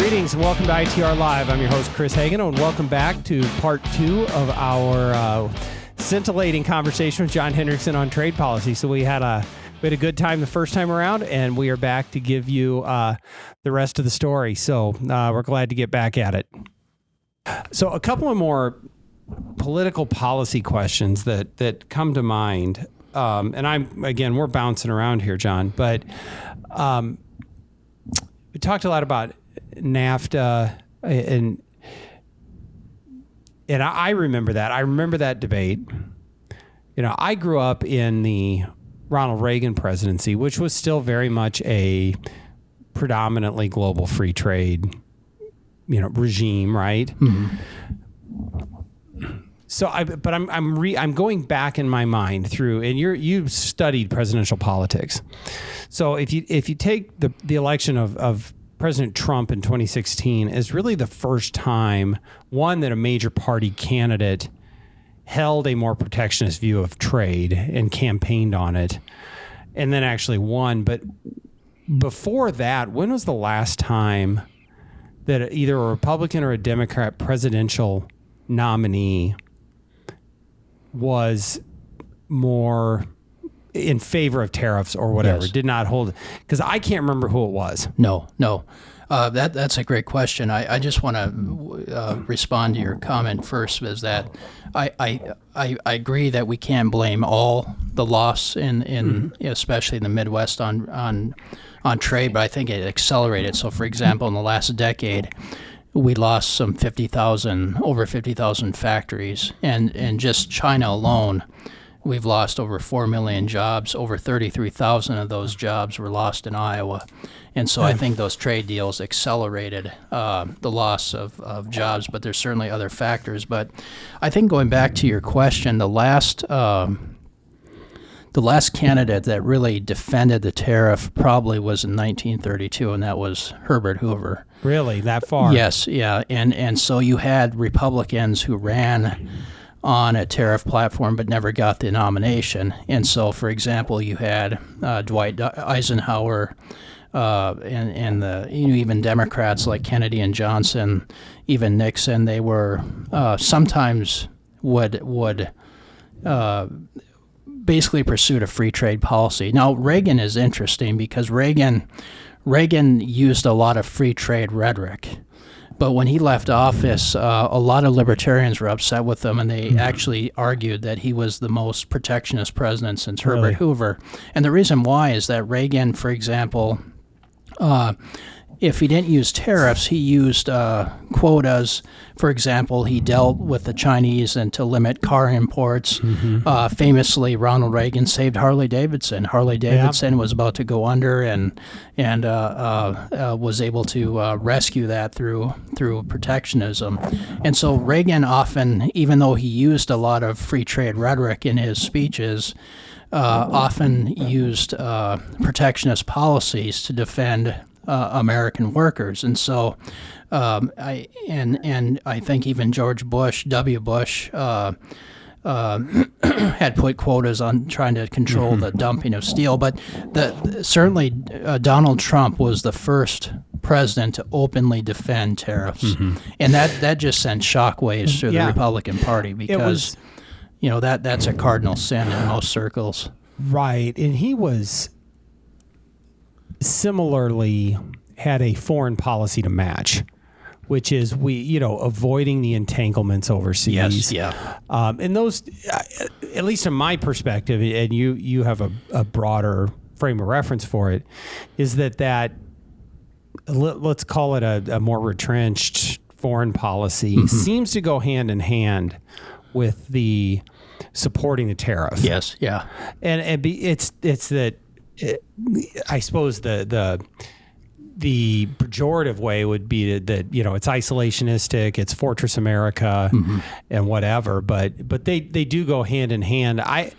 Greetings and welcome to ITR Live. I'm your host, Chris Hagan, and welcome back to part 2 of our scintillating conversation with John Hendrickson on trade policy. So we had a good time the first time around, and we are back to give you the rest of the story. So we're glad to get back at it. So a couple of more political policy questions that come to mind. And we're bouncing around here, John, but we talked a lot about NAFTA, and I remember that. I remember that debate. You know, I grew up in the Ronald Reagan presidency, which was still very much a predominantly global free trade, regime, right? Mm-hmm. So, I'm going back in my mind through, and you've studied presidential politics. So if you take the election of President Trump in 2016 as really the first time, one, that a major party candidate held a more protectionist view of trade and campaigned on it, and then actually won. But before that, when was the last time that either a Republican or a Democrat presidential nominee was more in favor of tariffs or whatever, yes, did not hold it? Because I can't remember who it was. No. That's a great question. I just want to respond to your comment first, is that I agree that we can't blame all the loss in especially in the Midwest on trade, but I think it accelerated. So, for example, in the last decade, we lost over 50,000 factories, and just China alone, we've lost over 4 million jobs. Over 33,000 of those jobs were lost in Iowa. And so I think those trade deals accelerated the loss of jobs, but there's certainly other factors. But I think going back to your question, the last candidate that really defended the tariff probably was in 1932, and that was Herbert Hoover. Really? That far? Yes, yeah. And so you had Republicans who ran on a tariff platform but never got the nomination. And so, for example, you had Dwight Eisenhower and even Democrats like Kennedy and Johnson, even Nixon. They were sometimes would basically pursued a free trade policy. Now, Reagan is interesting because Reagan used a lot of free trade rhetoric. But when he left office, a lot of libertarians were upset with him, and they actually argued that he was the most protectionist president since Herbert Hoover. And the reason why is that Reagan, for example, if he didn't use tariffs, he used quotas. For example, he dealt with the Chinese and to limit car imports. Mm-hmm. Famously, Ronald Reagan saved Harley Davidson. Harley Davidson was about to go under, and was able to rescue that through protectionism. And so Reagan often, even though he used a lot of free trade rhetoric in his speeches, often used protectionist policies to defend American workers. And so I think even George W. Bush had put quotas on trying to control the dumping of steel. But certainly Donald Trump was the first president to openly defend tariffs. Mm-hmm. And that just sent shockwaves through the Republican Party, because that's a cardinal sin in most circles. Right. And he was similarly had a foreign policy to match, which is avoiding the entanglements overseas. Yes, yeah. And those, at least in my perspective, and you have a broader frame of reference for it, is that let's call it a more retrenched foreign policy seems to go hand in hand with the supporting the tariff. Yes, yeah. And it's that. I suppose the pejorative way would be that it's isolationistic, it's Fortress America, and whatever. But they do go hand in hand. I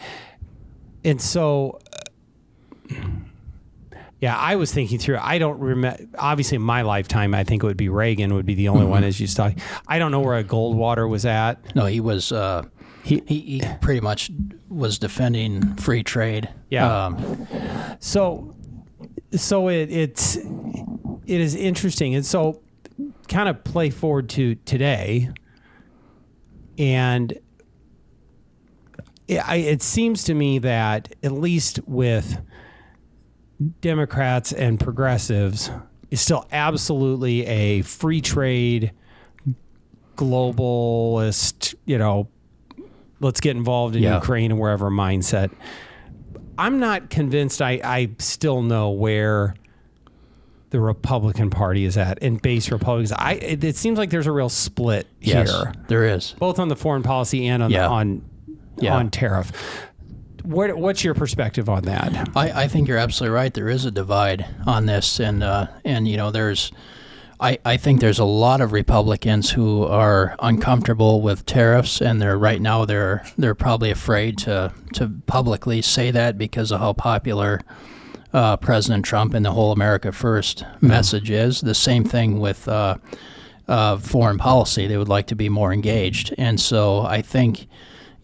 was thinking through. I don't remember. Obviously, in my lifetime, I think it would be Reagan would be the only one, as you talking. I don't know where Goldwater was at. No, he was. He pretty much was defending free trade. Yeah. So it is interesting, and so kind of play forward to today, and it seems to me that at least with Democrats and progressives, is still absolutely a free trade, globalist, let's get involved in Ukraine and wherever mindset. I'm not convinced I still know where the Republican Party is at, and base Republicans. It seems like there's a real split here. There is. Both on the foreign policy and on tariff. What's your perspective on that? I think you're absolutely right. There is a divide on this, and there's. I think there's a lot of Republicans who are uncomfortable with tariffs, and they're probably afraid to publicly say that because of how popular President Trump and the whole America First message is. The same thing with foreign policy. They would like to be more engaged, and so I think.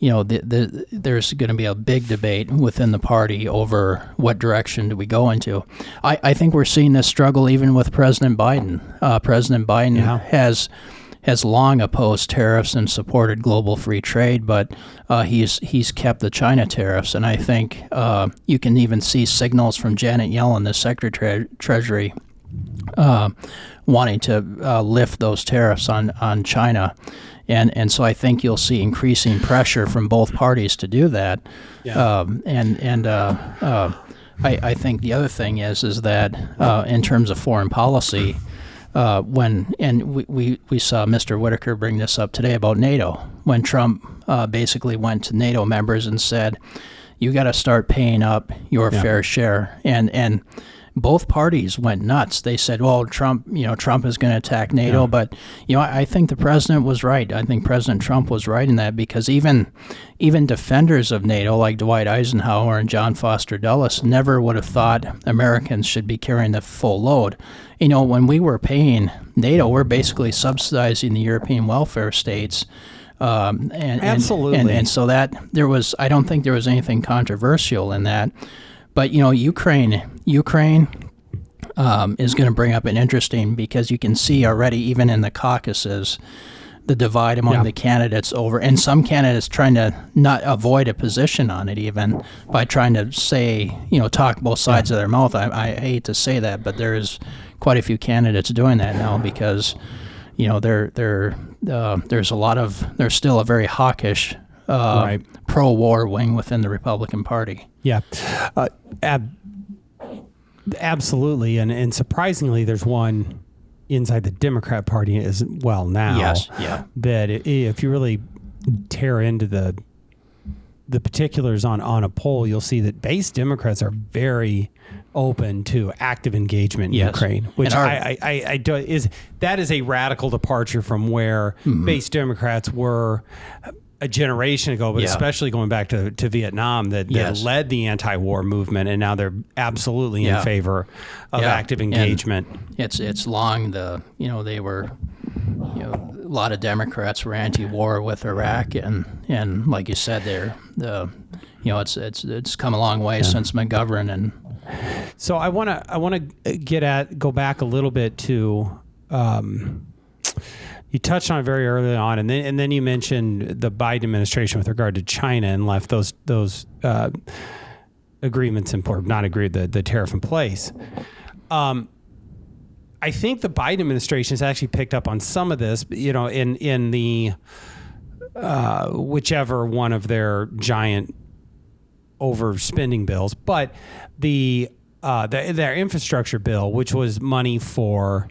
There's going to be a big debate within the party over what direction do we go into. I think we're seeing this struggle even with President Biden. President Biden has long opposed tariffs and supported global free trade, but he's kept the China tariffs. And I think you can even see signals from Janet Yellen, the Secretary of Treasury, wanting to lift those tariffs on China. And so I think you'll see increasing pressure from both parties to do that. Yeah. I think the other thing is that in terms of foreign policy, we saw Mr. Whitaker bring this up today about NATO, when Trump basically went to NATO members and said, you got to start paying up your fair share. And both parties went nuts. They said, well, Trump is going to attack NATO. Yeah. But, I think the president was right. I think President Trump was right in that, because even defenders of NATO like Dwight Eisenhower and John Foster Dulles never would have thought Americans should be carrying the full load. When we were paying NATO, we're basically subsidizing the European welfare states. Absolutely. And so that I don't think there was anything controversial in that. But, Ukraine is going to bring up an interesting, because you can see already, even in the caucuses, the divide among the candidates over, and some candidates trying to not avoid a position on it, even by trying to say, talk both sides of their mouth. I hate to say that, but there's quite a few candidates doing that now, because, there's still a very hawkish pro-war wing within the Republican Party. Yeah, absolutely, and surprisingly, there's one inside the Democrat Party as well now. Yes, yeah. That if you really tear into the particulars on a poll, you'll see that base Democrats are very open to active engagement in Ukraine, which that is a radical departure from where base Democrats were a generation ago, but especially going back to Vietnam, that led the anti-war movement, and now they're absolutely in favor of active engagement. And it's long they were a lot of Democrats were anti-war with Iraq, and like you said, it's come a long way since McGovern. And so I want to go back a little bit to. You touched on it very early on, and then you mentioned the Biden administration with regard to China, and left those agreements in, or not agreed, the tariff in place. I think the Biden administration has actually picked up on some of this, in the whichever one of their giant overspending bills, but their infrastructure bill, which was money for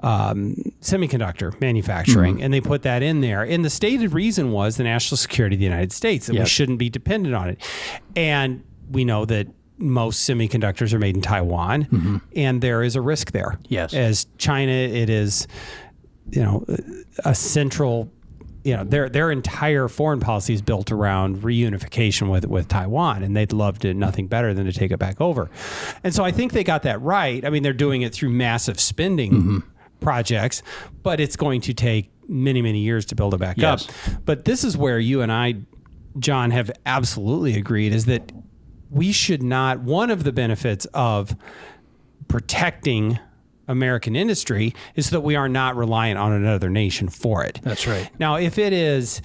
semiconductor manufacturing, and they put that in there. And the stated reason was the national security of the United States, that we shouldn't be dependent on it. And we know that most semiconductors are made in Taiwan, and there is a risk there. Yes. As China, it is, a central, their entire foreign policy is built around reunification with Taiwan, and they'd love nothing better than to take it back over. And so I think they got that right. I mean, they're doing it through massive spending projects, but it's going to take many, many years to build it back up. But this is where you and I, John, have absolutely agreed, is that we should not, one of the benefits of protecting American industry is so that we are not reliant on another nation for it. That's right. Now, if it is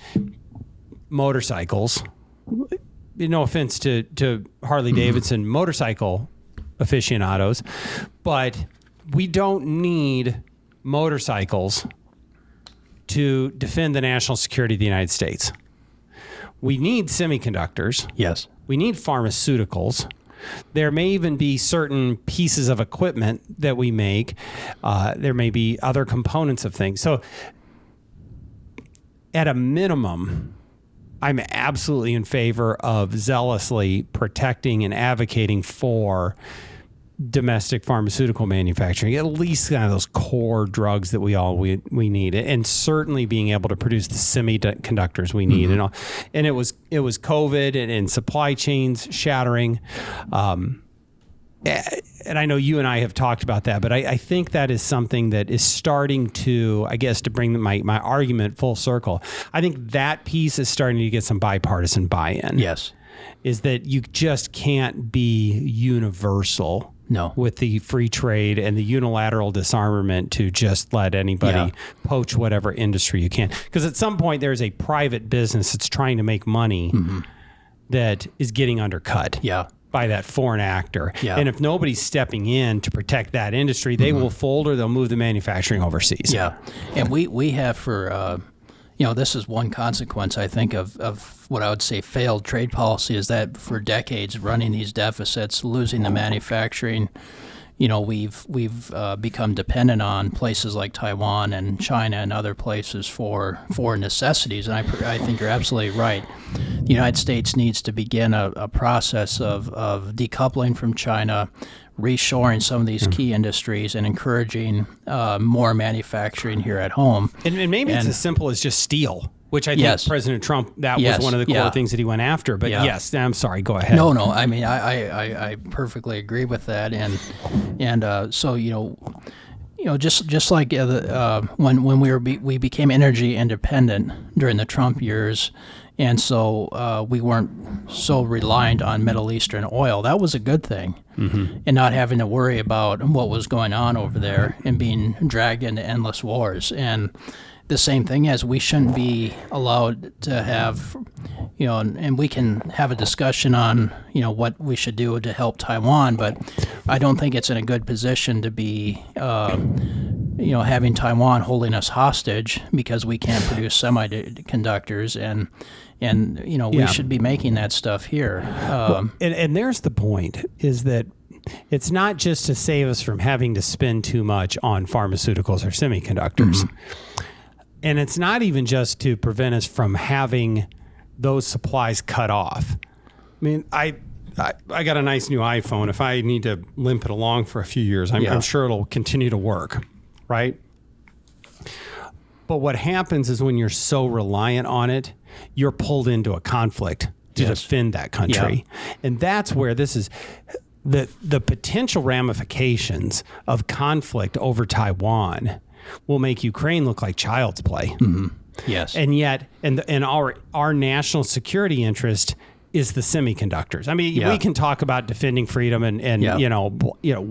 motorcycles, no offense to Harley Davidson motorcycle aficionados, but we don't need motorcycles to defend the national security of the United States. We need semiconductors. Yes. We need pharmaceuticals. There may even be certain pieces of equipment that we make. There may be other components of things. So at a minimum, I'm absolutely in favor of zealously protecting and advocating for domestic pharmaceutical manufacturing, at least kind of those core drugs that we need, and certainly being able to produce the semiconductors we need. And all. And it was COVID and supply chains shattering. And I know you and I have talked about that, but I think that is something that is starting to, I guess, to bring my argument full circle. I think that piece is starting to get some bipartisan buy-in. Yes. Is that you just can't be universal. No. With the free trade and the unilateral disarmament to just let anybody poach whatever industry you can. Because at some point there's a private business that's trying to make money that is getting undercut by that foreign actor. Yeah. And if nobody's stepping in to protect that industry, they will fold or they'll move the manufacturing overseas. Yeah. And we have for... this is one consequence, I think, of what I would say failed trade policy is that for decades running these deficits, losing the manufacturing, we've become dependent on places like Taiwan and China and other places for necessities. And I think you're absolutely right. The United States needs to begin a process of decoupling from China, reshoring some of these key industries and encouraging more manufacturing here at home. And maybe it's as simple as just steel, which I think President Trump, that was one of the core things that he went after. But yes, I'm sorry, go ahead. No, I mean, I perfectly agree with that. And so, just like when we became energy independent during the Trump years, and so we weren't so reliant on Middle Eastern oil. That was a good thing, and not having to worry about what was going on over there and being dragged into endless wars. And the same thing as we shouldn't be allowed to have, and we can have a discussion on, what we should do to help Taiwan, but I don't think it's in a good position to be, having Taiwan holding us hostage because we can't produce semiconductors and we should be making that stuff here. And there's the point, is that it's not just to save us from having to spend too much on pharmaceuticals or semiconductors. And it's not even just to prevent us from having those supplies cut off. I mean, I got a nice new iPhone. If I need to limp it along for a few years, I'm sure it'll continue to work, right? But what happens is when you're so reliant on it, you're pulled into a conflict to defend that country. Yeah. And that's where this is the potential ramifications of conflict over Taiwan will make Ukraine look like child's play. Yes. And yet, and our national security interest is the semiconductors. I mean, we can talk about defending freedom and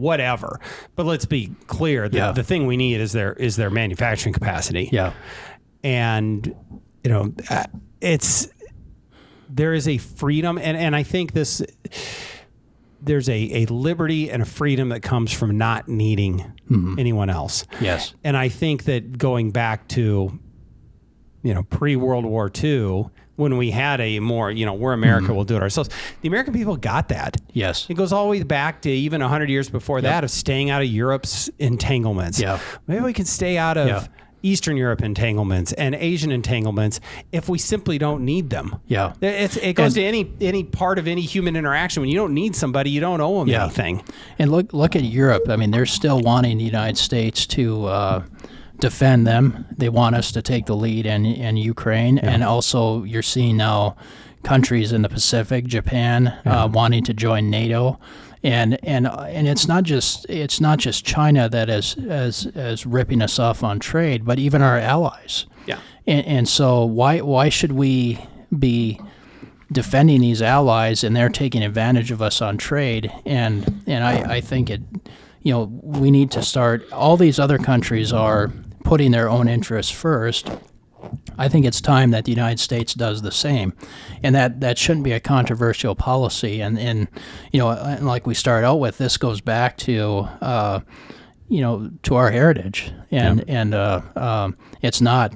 whatever, but let's be clear. The thing we need is their manufacturing capacity. Yeah. And there is a freedom, and I think there's a liberty and a freedom that comes from not needing anyone else. Yes. And I think that going back to, pre-World War II, when we had a more, we're America, we'll do it ourselves. The American people got that. Yes. It goes all the way back to even 100 years before that of staying out of Europe's entanglements. Yeah. Maybe we can stay out of Eastern Europe entanglements and Asian entanglements if we simply don't need them. Yeah. It goes to any part of any human interaction. When you don't need somebody, you don't owe them anything. And look at Europe. I mean, they're still wanting the United States to defend them. They want us to take the lead in Ukraine. And also you're seeing now countries in the Pacific, Japan, wanting to join NATO. And it's not just China that is ripping us off on trade, but even our allies. Yeah. And so why should we be defending these allies and they're taking advantage of us on trade? And I think we need to start. All these other countries are putting their own interests first. I think it's time that the United States does the same, and that shouldn't be a controversial policy. And like we started out with, this goes back to to our heritage, and it's not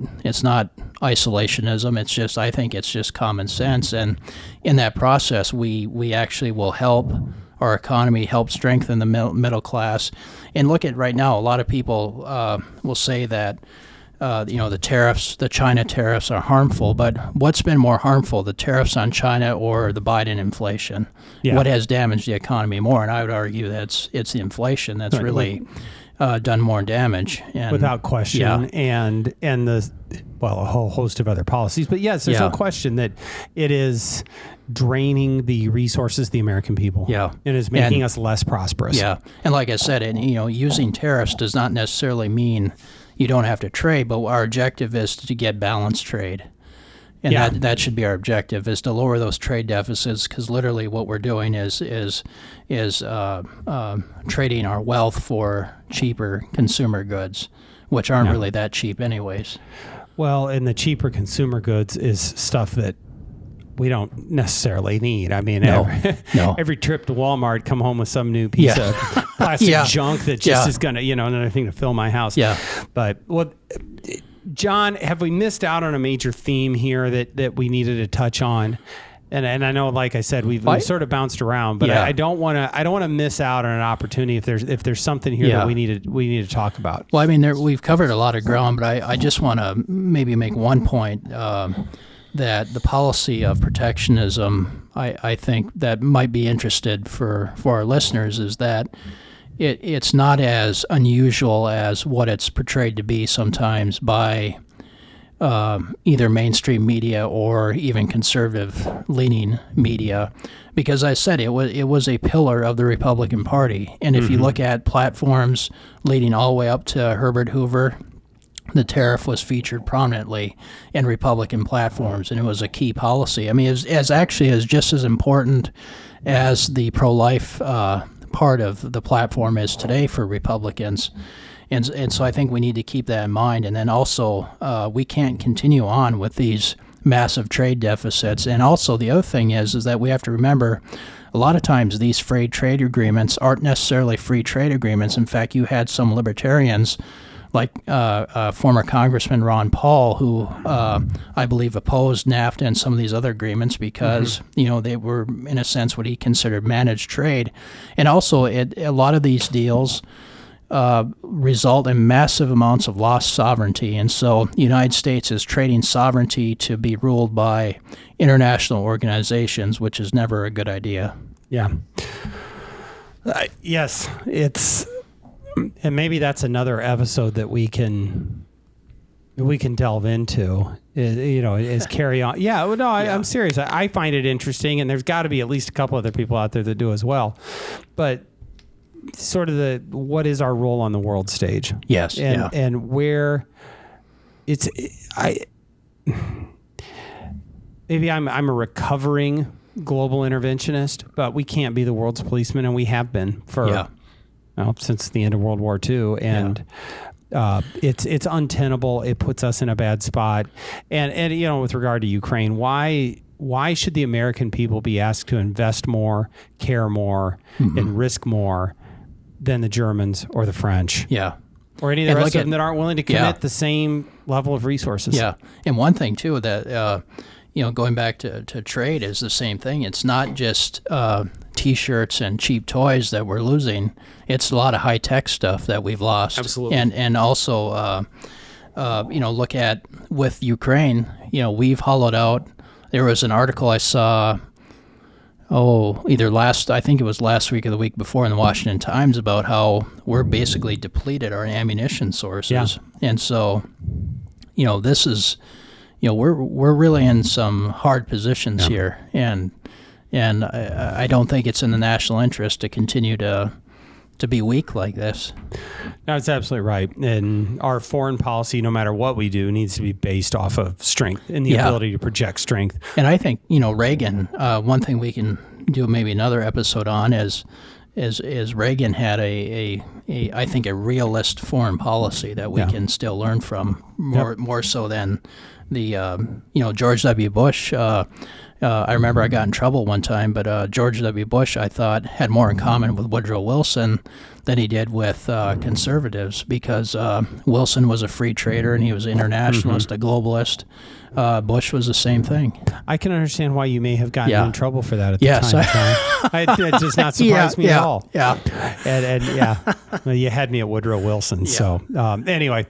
isolationism. I think it's just common sense, and in that process, we actually will help our economy, help strengthen the middle class. And look at right now, a lot of people will say that. The tariffs, the China tariffs are harmful, but what's been more harmful, the tariffs on China or the Biden inflation? Yeah. What has damaged the economy more? And I would argue that it's the inflation that's really done more damage. And, without question. And a whole host of other policies. But yes, there's no question that it is draining the resources of the American people. Yeah. It is making us less prosperous. Yeah. And like I said, using tariffs does not necessarily mean you don't have to trade, but our objective is to get balanced trade. And that should be our objective, is to lower those trade deficits, because literally what we're doing is trading our wealth for cheaper consumer goods, which aren't really that cheap anyways. Well, and the cheaper consumer goods is stuff that we don't necessarily need. I mean, every trip to Walmart, come home with some new piece of plastic junk that just is going to, another thing to fill my house. Yeah. But, John, have we missed out on a major theme here that we needed to touch on? And I know, like I said, we've sort of bounced around, but I don't want to miss out on an opportunity if there's something here that we need to talk about. Well, I mean, we've covered a lot of ground, but I just want to maybe make one point. That the policy of protectionism, I think that might be interested for our listeners, is that it's not as unusual as what it's portrayed to be sometimes by either mainstream media or even conservative-leaning media, because I said it was a pillar of the Republican Party. And if you look at platforms leading all the way up to Herbert Hoover, the tariff was featured prominently in Republican platforms, and it was a key policy. I mean, it was actually just as important as the pro-life part of the platform is today for Republicans. And so I think we need to keep that in mind. And then also, we can't continue on with these massive trade deficits. And also, the other thing is that we have to remember, a lot of times these free trade agreements aren't necessarily free trade agreements. In fact, you had some libertarians, like former Congressman Ron Paul, who I believe opposed NAFTA and some of these other agreements because they were, in a sense, what he considered managed trade. And also, a lot of these deals result in massive amounts of lost sovereignty. And so the United States is trading sovereignty to be ruled by international organizations, which is never a good idea. Yeah. Yes, it's... And maybe that's another episode that we can delve into. Is carry on. Yeah. Well, no, I'm serious. I find it interesting, and there's got to be at least a couple other people out there that do as well. But sort of what is our role on the world stage? Yes. And where maybe I'm a recovering global interventionist, but we can't be the world's policeman, and we have been for. Since the end of World War II, and it's untenable. It puts us in a bad spot. And with regard to Ukraine, why should the American people be asked to invest more, care more, and risk more than the Germans or the French? Yeah. Or any of the rest of them that aren't willing to commit the same level of resources? Yeah. And one thing too that going back to trade is the same thing. It's not just T-shirts and cheap toys that we're losing. It's a lot of high-tech stuff that we've lost. Absolutely. And also, look at with Ukraine, we've hollowed out. There was an article I saw, I think it was last week or the week before in the Washington Times about how we're basically depleted our ammunition sources. Yeah. And so, this is, we're really in some hard positions here. And I don't think it's in the national interest to continue to be weak like this. That's absolutely right. And our foreign policy, no matter what we do, needs to be based off of strength and the ability to project strength. And I think, Reagan, one thing we can do maybe another episode on is is Reagan had I think a realist foreign policy that we can still learn from more so than the George W. Bush. I remember I got in trouble one time, but George W. Bush, I thought, had more in common with Woodrow Wilson than he did with conservatives, because Wilson was a free trader and he was an internationalist, a globalist. Bush was the same thing. I can understand why you may have gotten in trouble for that at the time. It does not surprise me at all. Yeah. And well, you had me at Woodrow Wilson. Yeah. So anyway.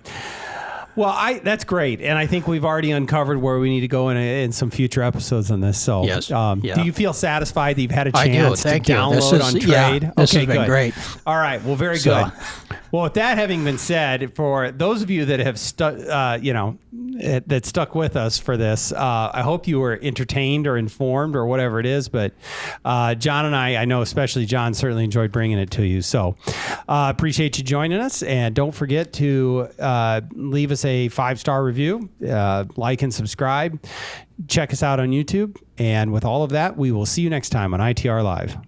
Well, that's great, and I think we've already uncovered where we need to go in some future episodes on this. So, yes. Do you feel satisfied that you've had a chance to download on Trade? This has been great. All right, well, very good. Well, with that having been said, for those of you that have that stuck with us for this, I hope you were entertained or informed or whatever it is. But John and I know especially John, certainly enjoyed bringing it to you. So appreciate you joining us, and don't forget to leave us a 5-star review, like and subscribe. Check us out on YouTube. And with all of that, we will see you next time on ITR Live.